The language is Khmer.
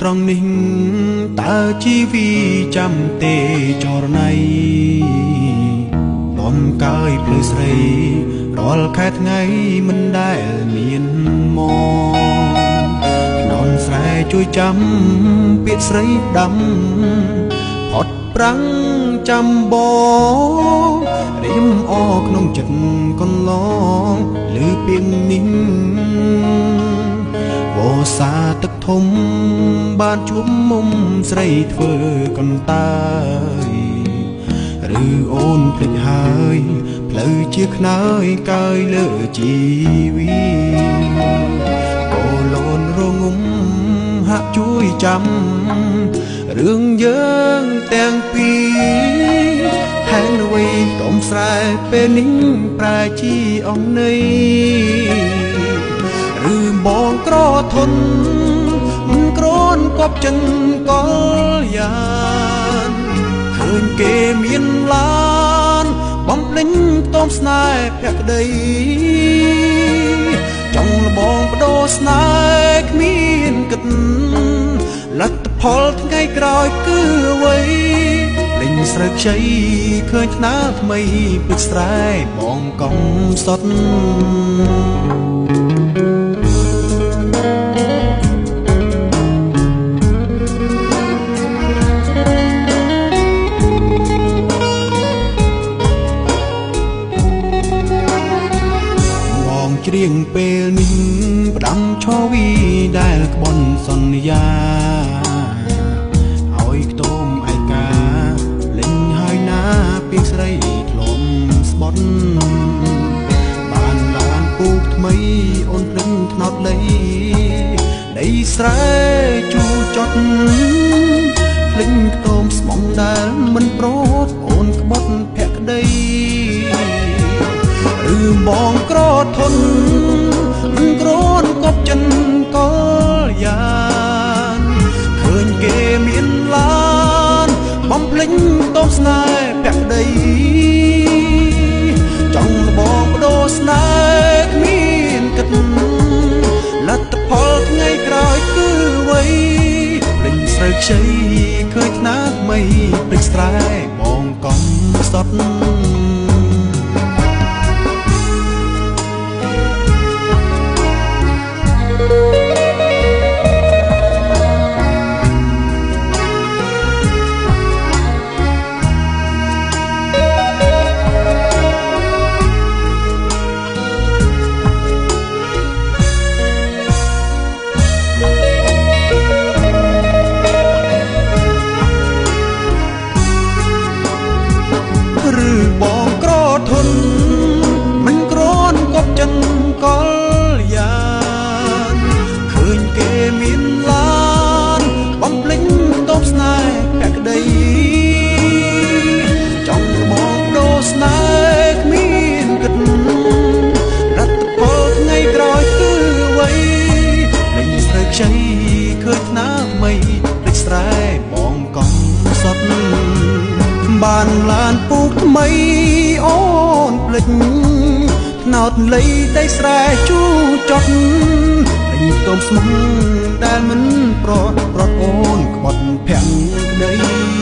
ត្រង់នេះតើជីវីចាំទេចរណៃបំកាយភ្លឺស្រីរាល់ខែថ្ងៃមិនដែលមានមកនន់ស្រែជួយចាំពាក្យស្រីដាំផុតប្រាំងចាំបងរៀមអក្នុងចិត្តកន្លងឮពាក្យនេះវោសាទឹកធំបានជួបមុំស្រីធ្វើកន្តើយឬអូនភ្លេចហើយផ្លូវជាខ្នើយកើយលើជីវីកូលូនរងំហាក់ជួយចាំរឿងយើងទាំងពីរហែងអ្វីកុំស្រែពេលនេះប្រែជីអំណីឬបងក្រធនមិនក្រនគប់ចិនកលយានឃើញគេមានឡានបំភ្លេញតមស្នេហ៍ភក្តីចង់លបងបដូរស្នេហ៍គ្មានគិតលទ្ធផលថ្ងៃក្រោយគឺអ្វីលេងស្រូវខ្ចីឃើញថ្នាលថ្មីពីស្រែបងកំសត់ច្រៀងពេលនេះផ្ដាំឈវីដែលក្បន់សន្យាឲ្យខ្ទមឯកាលេងហើយណាពីស្រីធ្លំស្បត់បានឡានពូកថ្មីអូនព្រឹងថ្នោតលៃដីស្រែជូចត់ភ្លេងខ្ទមស្មងដែលមិនប្រត់អូនក្បត់ភក្តីឬបងក្រធនមិនក្រនគប់ចិនកលយានឃើញគេមានឡានបំភ្លេញតបស្នេហ៍ភក្តីចង់លបងបដូរស្នេហ៍គ្មានគិតលទ្ធផលថ្ងៃក្រោយគឺអ្វីលេងស្រូវខ្ចីឃើញថ្នាលថ្មីព្រឹកស្រែបងកំសត់ឬបងក្រធនមិនក្រនគប់ចិនកលយានឃើញគេមានឡានបំភ្លេញតបស្នេហ៍ភក្តីចង់មកដូរស្នេហ៍គ្មានគិតលទ្ធផលថ្ងៃក្រោយគឺអ្វីលេងស្រូវខ្ចីឃើញថ្នាលថ្មីពេជ្រស្រែបងកំសត់បានឡានពូកថ្មីអូនភ្លេចថ្នោតលៃដីស្រែជូចត់ពេញតោមស្មងដែលមិនប្រត់អូនក្បត់ភក្តី